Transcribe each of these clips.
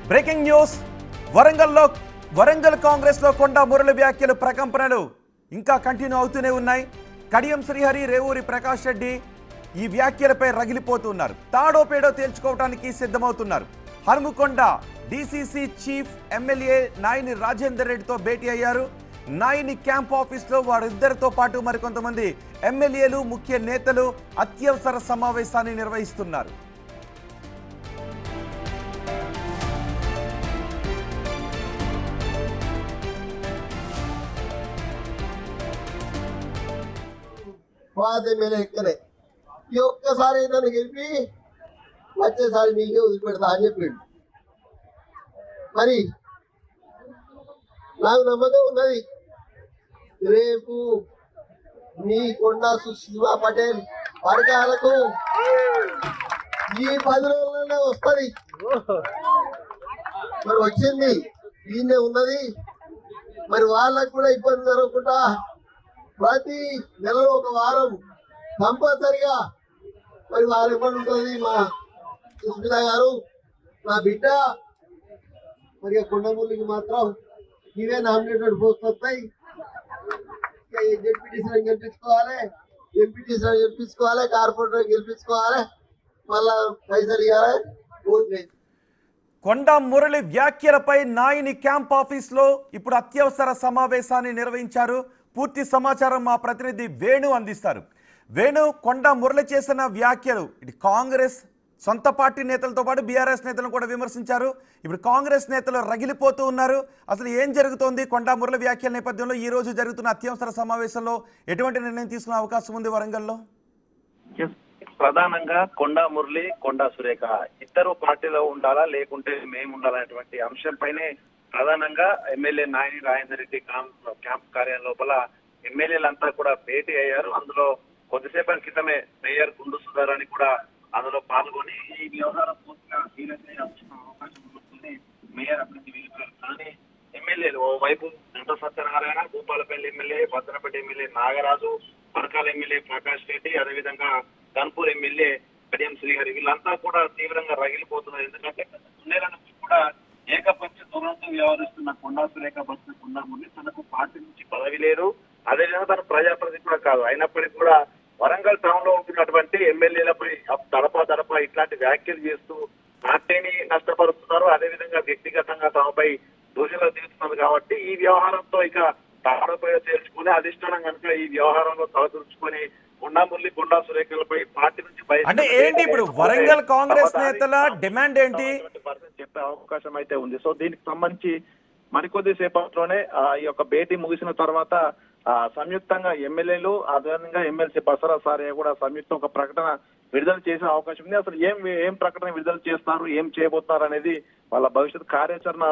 Breaking news Warangal Congress లో కొండా మురళి వ్యాఖ్యలు ప్రకంపనలు ఇంకా కంటిన్యూ అవుతూనే ఉన్నాయి. కడియం శ్రీహరి, రేవూరి ప్రకాష్ రెడ్డి ఈ వ్యాఖ్యలపై రగిలిపోతున్నారు. తాడో పేడో తేల్చుకోవడానికి సిద్ధమవుతున్నారు. Hanumakonda DCC chief MLA Nayani Rajender రెడ్డితో భేటీ అయ్యారు. నాయని క్యాంప్ ఆఫీస్లో వారిద్దరితో పాటు మరికొంతమంది ఎమ్మెల్యేలు, ముఖ్య నేతలు అత్యవసర సమావేశాన్ని నిర్వహిస్తున్నారు. ఎక్కలే ఈ ఒక్కసారి నన్ను గెలిపి వచ్చేసారి నీకే వదిలిపెడతా అని చెప్పిండు. మరి నాకు నమ్మకం ఉన్నది, రేపు మీ కొండా సుష్మా పటేల్ వర్గాలకు ఈ 10 రోజులనే వస్తుంది. మరి వచ్చింది, ఈయనే ఉన్నది. మరి వాళ్ళకు కూడా ఇబ్బంది జరగకుండా ప్రతి నెలలో ఒక వారం కంపల్సరిగా మరి వారు ఎప్పుడు ఉంటుంది. మా సుస్మిత గారు నా బిడ్డ మరి కొండమూలికి మాత్రం ఇవే నామినేటెడ్ పోస్ట్ వస్తాయి. జడ్పీటీసీలను గెలిపించుకోవాలి, ఎంపీటీసీలను గెలిపించుకోవాలి, కార్పొరేటర్ గెలిపించుకోవాలి, మళ్ళా పైసలు ఇవ్వాలి, ఓట్ లేదు. కొండా మురళి వ్యాఖ్యలపై నాయని క్యాంప్ ఆఫీస్లో ఇప్పుడు అత్యవసర సమావేశాన్ని నిర్వహించారు. పూర్తి సమాచారం మా ప్రతినిధి వేణు అందిస్తారు. వేణు, కొండా మురళి చేసిన వ్యాఖ్యలు ఇటు కాంగ్రెస్ సొంత పార్టీ నేతలతో పాటు బీఆర్ఎస్ నేతలను కూడా విమర్శించారు. ఇప్పుడు కాంగ్రెస్ నేతలు రగిలిపోతూ ఉన్నారు. అసలు ఏం జరుగుతోంది? కొండా మురళి వ్యాఖ్యల నేపథ్యంలో ఈ రోజు జరుగుతున్న అత్యవసర సమావేశంలో ఎటువంటి నిర్ణయం తీసుకునే అవకాశం ఉంది వరంగల్లో? ప్రధానంగా కొండా మురళి, కొండా సురేఖ ఇద్దరు పార్టీలో ఉండాలా లేకుంటే మేము ఉండాలనేటువంటి అంశంపైనే ప్రధానంగా ఎమ్మెల్యే నాయని రాజేందర్ రెడ్డి క్యాంప్ కార్యాలయం లోపల ఎమ్మెల్యేలంతా కూడా భేటీ అయ్యారు. అందులో కొద్దిసేపటి క్రితమే మేయర్ గుండు సుధారాణి కూడా అందులో పాల్గొని ఈ వ్యవహారం పూర్తిగా సీరియస్ అయ్యే అవకాశం ఉంటుంది. మేయర్ అభివృద్ధి వెళ్ళిపోయారు. కానీ ఎమ్మెల్యేలు ఓవైపు Ganta Satyanarayana, Bhupalpally MLA, Bhadrapeta MLA Nagaraju, Parakala MLA Prakash Reddy, అదేవిధంగా గన్పూర్ ఎమ్మెల్యే కడియం శ్రీహరి వీళ్ళంతా కూడా తీవ్రంగా రగిలిపోతున్నారు. ఎందుకంటే ఉండేదానికి కూడా ఏకపక్ష ధోరణితో వ్యవహరిస్తున్న కొండా సురేఖ బస్సు కొండా మురళి తనకు పార్టీ నుంచి పదవి లేదు, అదేవిధంగా తన ప్రజాప్రతినిధి కూడా కాదు. అయినప్పటికీ కూడా వరంగల్ టౌన్ లో ఉంటున్నటువంటి ఎమ్మెల్యేలపై తడపా ఇట్లాంటి వ్యాఖ్యలు చేస్తూ పార్టీని నష్టపరుస్తున్నారు. అదేవిధంగా వ్యక్తిగతంగా తమపై దూషణలు తీరుతున్నారు. కాబట్టి ఈ వ్యవహారంతో ఇక తాడపై చేర్చుకుని అధిష్టానం కనుక ఈ వ్యవహారంలో తలదూర్చుకొని కొండా మురళి, కొండా సురేఖలపై పార్టీ నుంచి అంటే ఏంటి ఇప్పుడు వరంగల్ కాంగ్రెస్ నేతల డిమాండ్ ఏంటి చెప్పే అవకాశం అయితే ఉంది. సో దీనికి సంబంధించి మరికొద్ది సేపట్లోనే ఈ యొక్క భేటీ ముగిసిన తర్వాత సంయుక్తంగా ఎమ్మెల్యేలు, అదేవిధంగా ఎమ్మెల్సీ బసరా సారయ్య కూడా సంయుక్త ఒక ప్రకటన విడుదల చేసే అవకాశం ఉంది. అసలు ఏం ప్రకటన విడుదల చేస్తారు, ఏం చేయబోతున్నారు అనేది వాళ్ళ భవిష్యత్ కార్యాచరణ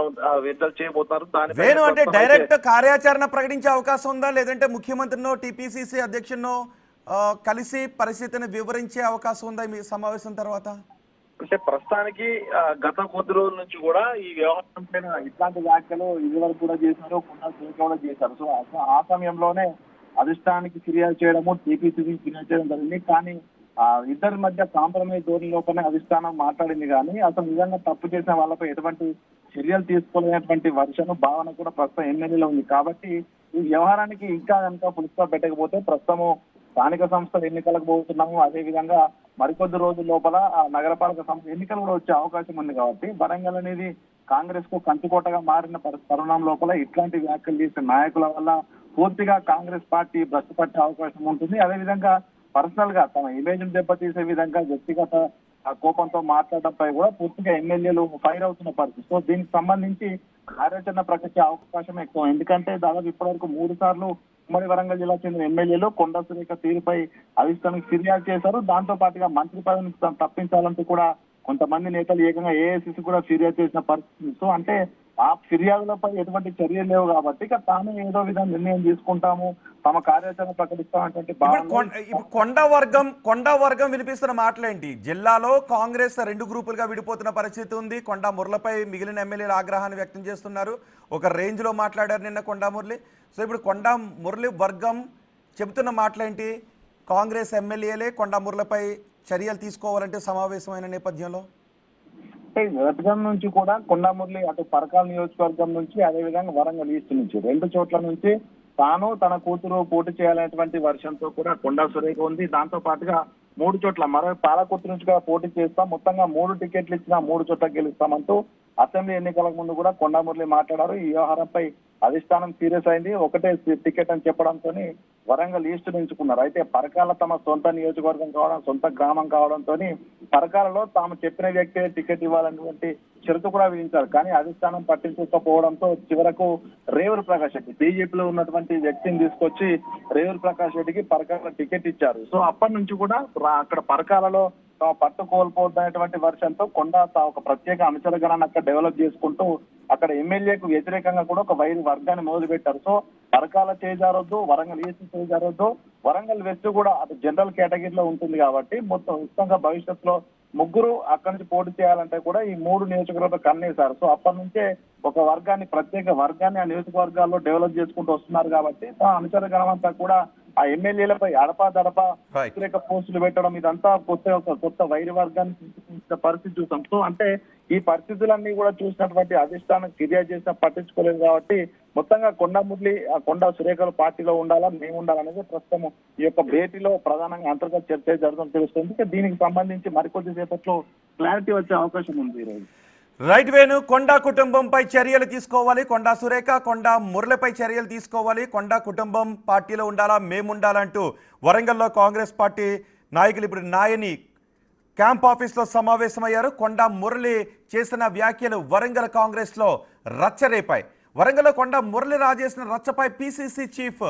విడుదల చేయబోతున్నారు. దాని అంటే డైరెక్ట్ కార్యాచరణ ప్రకటించే అవకాశం ఉందా, లేదంటే ముఖ్యమంత్రినో టీపీసీసీ అధ్యక్షునో కలిసి పరిస్థితిని వివరించే అవకాశం ఉందా మీ సమావేశం తర్వాత? అంటే ప్రస్తుతానికి గత కొద్ది రోజుల నుంచి కూడా ఈ వ్యవహారం పైన ఇట్లాంటి వ్యాఖ్యలు ఇదివరకు కూడా చేశారు, కొండా సురేఖ కూడా చేశారు. సో ఆ సమయంలోనే అధిష్టానానికి ఫిర్యాదు చేయడము, టీపీసీకి ఫిర్యాదు చేయడం జరిగింది. కానీ ఇద్దరి మధ్య కాంప్రమైజ్ ధోరణి లోపలనే అధిష్టానం మాట్లాడింది. కానీ అసలు నిజంగా తప్పు చేసిన వాళ్ళపై ఎటువంటి చర్యలు తీసుకోలేనటువంటి భావన కూడా ప్రస్తుతం ఎమ్మెల్యేలో ఉంది. కాబట్టి ఈ వ్యవహారానికి ఇంకా కనుక ఫుల్ స్టాప్ పెట్టకపోతే ప్రస్తుతము స్థానిక సంస్థల ఎన్నికలకు పోతున్నాము. అదేవిధంగా మరికొద్ది రోజుల లోపల నగరపాలక సంస్థ ఎన్నికలు కూడా వచ్చే అవకాశం ఉంది. కాబట్టి వరంగల్ అనేది కాంగ్రెస్ కు కంచుకోటగా మారిన తరుణం లోపల ఇట్లాంటి వ్యాఖ్యలు చేసే నాయకుల వల్ల పూర్తిగా కాంగ్రెస్ పార్టీ భ్రష్టు పట్టే అవకాశం ఉంటుంది. అదేవిధంగా పర్సనల్ గా తమ ఇమేజ్ ను దెబ్బతీసే విధంగా వ్యక్తిగత కోపంతో మాట్లాడడంపై కూడా పూర్తిగా ఎమ్మెల్యేలు ఫైర్ అవుతున్న పరిస్థితి. సో దీనికి సంబంధించి కార్యాచరణ ప్రకటించే అవకాశం ఎక్కువ. ఎందుకంటే దాదాపు ఇప్పటివరకు 3 సార్లు ఉమ్మడి వరంగల్ జిల్లా చెందిన ఎమ్మెల్యేలు కొండా సురేఖ తీరుపై అధిష్టానానికి ఫిర్యాదు చేశారు. దాంతో పాటుగా మంత్రి పదవిని తప్పించాలంటూ కూడా కొంతమంది నేతలు ఏకంగా ఏఐసిసి కూడా ఫిర్యాదు చేసిన పరిస్థితి. సో అంటే ఆ ఫిర్యాదులపై ఎటువంటి చర్యలు లేవు కాబట్టి ఇక తాను ఏదో విధంగా నిర్ణయం తీసుకుంటాము, తమ కార్యాచరణ ప్రకటిస్తామన్నటువంటి కొండా వర్గం వినిపిస్తున్న మాటలేంటి? జిల్లాలో కాంగ్రెస్ 2 గ్రూపులుగా విడిపోతున్న పరిస్థితి ఉంది. కొండా మురళిపై మిగిలిన ఎమ్మెల్యేలు ఆగ్రహాన్ని వ్యక్తం చేస్తున్నారు. ఒక రేంజ్ లో మాట్లాడారు నిన్న కొండా మురళి. సో ఇప్పుడు కొండా మురళి వర్గం చెబుతున్న మాటలేంటి? కాంగ్రెస్ ఎమ్మెల్యేలే కొండా మురళిపై చర్యలు తీసుకోవాలంటే సమావేశమైన నేపథ్యంలో అంటే గతం నుంచి కూడా కొండమురళి అటు పరకాల నియోజకవర్గం నుంచి అదేవిధంగా వరంగల్ ఈస్ట్ నుంచి 2 చోట్ల నుంచి తాను తన కూతురు పోటీ చేయాలనేటువంటి వర్షంతో కూడా కొండా సురేఖ ఉంది. దాంతో పాటుగా 3 చోట్ల మరో పాలకుర్తి నుంచి కూడా పోటీ చేస్తాం, మొత్తంగా 3 టికెట్లు ఇచ్చినా 3 చోట్ల గెలుస్తామంటూ అసెంబ్లీ ఎన్నికలకు ముందు కూడా కొండమురళి మాట్లాడారు. ఈ వ్యవహారంపై అధిష్టానం సీరియస్ అయింది. ఒకటే టికెట్ అని చెప్పడంతో వరంగల్ ఈస్ట్ ఎంచుకున్నారు. అయితే పరకాల తమ సొంత నియోజకవర్గం కావడం, సొంత గ్రామం కావడంతో పరకాలలో తాము చెప్పిన వ్యక్తి టికెట్ ఇవ్వాలన్నటువంటి షరతు కూడా విధించారు. కానీ అధిష్టానం పట్టించుకోకపోవడంతో చివరకు రేవూరు ప్రకాష్ రెడ్డి బీజేపీలో ఉన్నటువంటి వ్యక్తిని తీసుకొచ్చి రేవూరు ప్రకాష్ రెడ్డికి పరకాల టికెట్ ఇచ్చారు. సో అప్పటి నుంచి కూడా అక్కడ పరకాలలో పట్టు కోల్పోతున్నటువంటి వర్షంతో కొండ ఒక ప్రత్యేక అనుచర గణాన్ని అక్కడ డెవలప్ చేసుకుంటూ అక్కడ ఎమ్మెల్యేకు వ్యతిరేకంగా కూడా ఒక వైరు వర్గాన్ని మొదలుపెట్టారు. సో పరకాల చేజారొద్దు, వరంగల్ ఈస్ట్ చేజారొద్దు, వరంగల్ వెస్ట్ కూడా అటు జనరల్ కేటగిరీలో ఉంటుంది కాబట్టి మొత్తం ఉచితంగా భవిష్యత్తులో 3 అక్కడి నుంచి పోటీ చేయాలంటే కూడా ఈ 3 నియోజకవర్గాలు కన్నేశారు. సో అప్పటి నుంచే ఒక వర్గాన్ని, ప్రత్యేక వర్గాన్ని ఆ నియోజకవర్గాల్లో డెవలప్ చేసుకుంటూ వస్తున్నారు కాబట్టి అనుచర గణమంతా కూడా ఆ ఎమ్మెల్యేలపై అడపా వ్యతిరేక పోస్టులు పెట్టడం ఇదంతా కొత్త వైరు వర్గాన్ని పరిస్థితి చూసాం. సో అంటే ఈ పరిస్థితులన్నీ కూడా చూసినటువంటి అధిష్టానం ఫిర్యాదు చేసినా పట్టించుకోలేదు కాబట్టి మొత్తంగా కొండమురళి కొండా సురేఖల పార్టీలో ఉండాలా, మేము ఉండాలనేది ప్రస్తుతం ఈ యొక్క భేటీలో ప్రధానంగా అంతర్గత చర్చ జరగడం తెలుస్తుంది. దీనికి సంబంధించి మరికొద్ది సేపట్లో క్లారిటీ వచ్చే అవకాశం ఉంది ఈరోజు. రైట్ వేణు, కొండా కుటుంబంపై చర్యలు తీసుకోవాలి, కొండా సురేఖ, కొండా మురళిపై చర్యలు తీసుకోవాలి, కొండా కుటుంబం పార్టీలో ఉండాలా, మేము ఉండాలంటూ వరంగల్లో కాంగ్రెస్ పార్టీ నాయకులు ఇప్పుడు నాయని క్యాంప్ ఆఫీస్లో సమావేశమయ్యారు. కొండా మురళి చేసిన వ్యాఖ్యలు వరంగల్ కాంగ్రెస్లో రచ్చరేపాయి. వరంగల్లో కొండా మురళి రాజేసిన రచ్చపై పిసిసి చీఫ్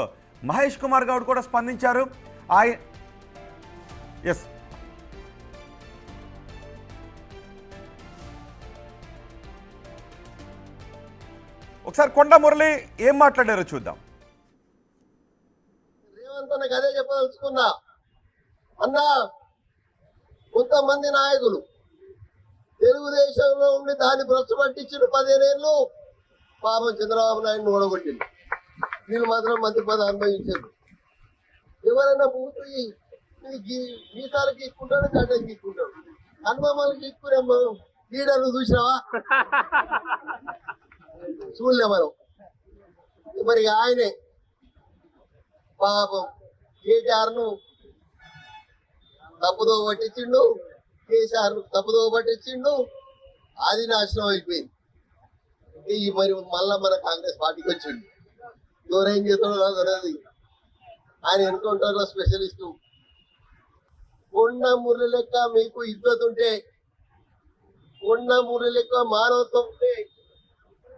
మహేష్ కుమార్ గౌడ్ కూడా స్పందించారు. ఒకసారి కొండా మురళి ఏం మాట్లాడారో చూద్దాం. రేవంత్ అన్నకు అదే చెప్పదలుచుకున్నా. అన్నా, కొంతమంది నాయకులు తెలుగుదేశంలో ఉండి దాన్ని భ్రష్టు పట్టించిన 15 ఏళ్ళు పాపం చంద్రబాబు నాయుడు ఓడగొట్టింది. వీళ్ళు మాత్రం మంత్రి పదవి అనుభవించారు. ఎవరైనా పూర్తి గీసాలు గీక్కుంటాడు, గడ్డ గీక్కుంటాడు, అనుభవాలు గీక్కునేమో లీడర్లు చూసినావా? చూడలే మనం. మరి ఆయనే పాపం కేటీఆర్ ను తప్పుదో పట్టించిండు, కేసీఆర్ తప్పుదో పట్టించిండు, అది నాశనం అయిపోయింది. ఈ మరి మళ్ళా మన కాంగ్రెస్ పార్టీకి వచ్చిండు. ఎవరేం చేస్తాడో నాకు తెలియదు. ఆయన ఎన్కౌంటర్ లో స్పెషలిస్టు. కొండ మురళి లెక్క మీకు ఇద్దరు ఉంటే, కొండ మురళి లెక్క మానవత్వం ఉంటే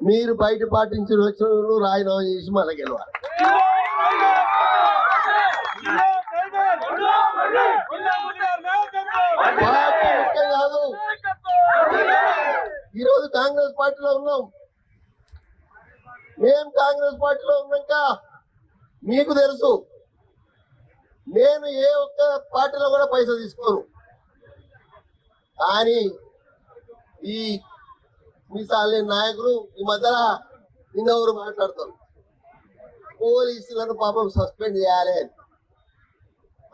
మీరు బయట పాటించిన వచ్చిన రాజీనామా చేసి మళ్ళీ గెలవాలి. కాదు, ఈరోజు కాంగ్రెస్ పార్టీలో ఉన్నాం. మేము కాంగ్రెస్ పార్టీలో ఉన్నాక మీకు తెలుసు, నేను ఏ ఒక్క పార్టీలో కూడా పైసా తీసుకోను. కానీ ఈ మీసాలే నాయకులు ఈ మధ్యలో నిన్నెవరు మాట్లాడతారు, పోలీసులను పాపం సస్పెండ్ చేయాలి అని.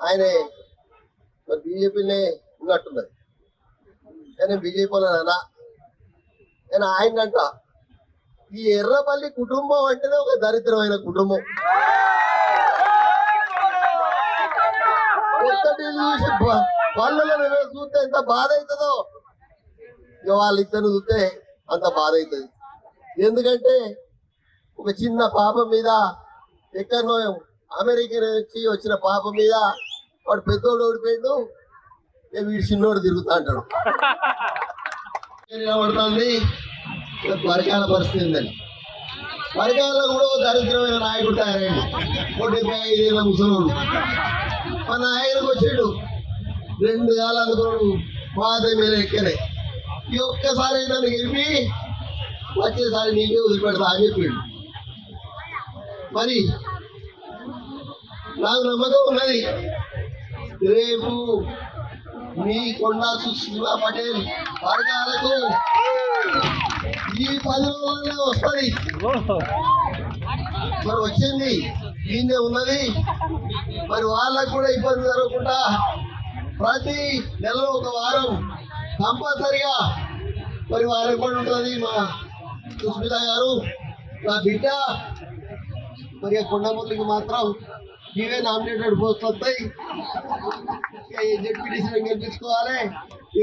ఆయనే మరి బీజేపీనే ఉన్నట్టున్నది, కానీ బీజేపీలో నేను ఆయనంట ఈ ఎర్రపల్లి కుటుంబం అంటేనే ఒక దరిద్రమైన కుటుంబం. ఒక్కటి చూసి పనులను చూస్తే ఎంత బాధ అవుతుందో ఇక వాళ్ళిద్దరు చూస్తే అంత బాధ అవుతుంది. ఎందుకంటే ఒక చిన్న పాప మీద, ఎక్కడనో అమెరికా నుంచి వచ్చిన పాప మీద వాడు పెద్దోడు ఓడిపోయాడు, వీడు చిన్నోడు తిరుగుతా అంటాడు. పడుతుంది పరకాల పరిస్థితి ఉందని. పరకాలలో కూడా దరిద్రమైన నాయకుడు తయారైంది. 75 ఏళ్ళ ముసలోడు మన నాయకుడికి వచ్చాడు. 2 ఏళ్ళు అనుకోడు పాత మీద ఎక్కనే. ఈ ఒక్కసారి నన్ను గెలిపి వచ్చేసారి నీకే వదిలిపెడతా అని చెప్పాడు. మరి నాకు నమ్మకం ఉన్నది, రేపు మీ కొండా సుశీలా పటేల్ వర్గాలకు ఈ 10 రోజుల్లో వస్తుంది. మరి వచ్చింది దీన్నే ఉన్నది. మరి వాళ్ళకు కూడా ఇబ్బంది జరగకుండా ప్రతి నెలలో 1 వారం కంపల్సరిగా మరి వారు ఎప్పుడు ఉంటుంది మా సుస్మిత గారు నా బిడ్డ మరి ఆ కొండమూర్తికి మాత్రం ఇవే నామినేటెడ్ పోస్ట్ వస్తాయి. జెడ్పీటీసీని గెలిపించుకోవాలి,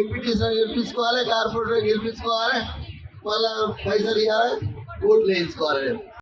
ఎంపీటీసీని గెలిపించుకోవాలి, కార్పొరేటర్ గెలిపించుకోవాలి, మళ్ళా పైసలు ఇవ్వాలి, ఓట్లు వేయించుకోవాలి.